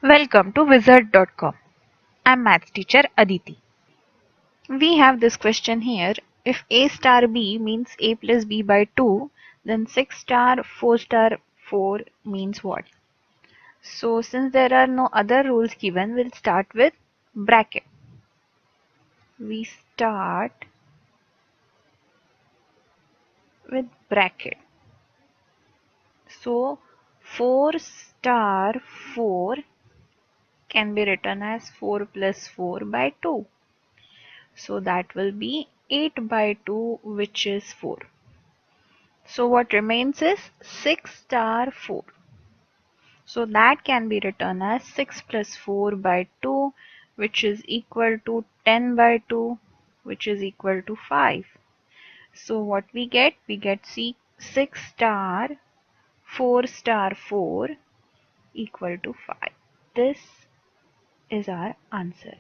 Welcome to wizard.com. I'm maths teacher Aditi. We have this question here. If A star B means A plus B by 2, then 6 star 4 star 4 means what? So since there are no other rules given, we'll start with bracket. We start with bracket. So 4 star 4 can be written as 4 plus 4 by 2. So that will be 8 by 2, which is 4. So what remains is 6 star 4. So that can be written as 6 plus 4 by 2, which is equal to 10 by 2, which is equal to 5. So what we get? We get 6 star 4 star 4 equal to 5. This is our answer.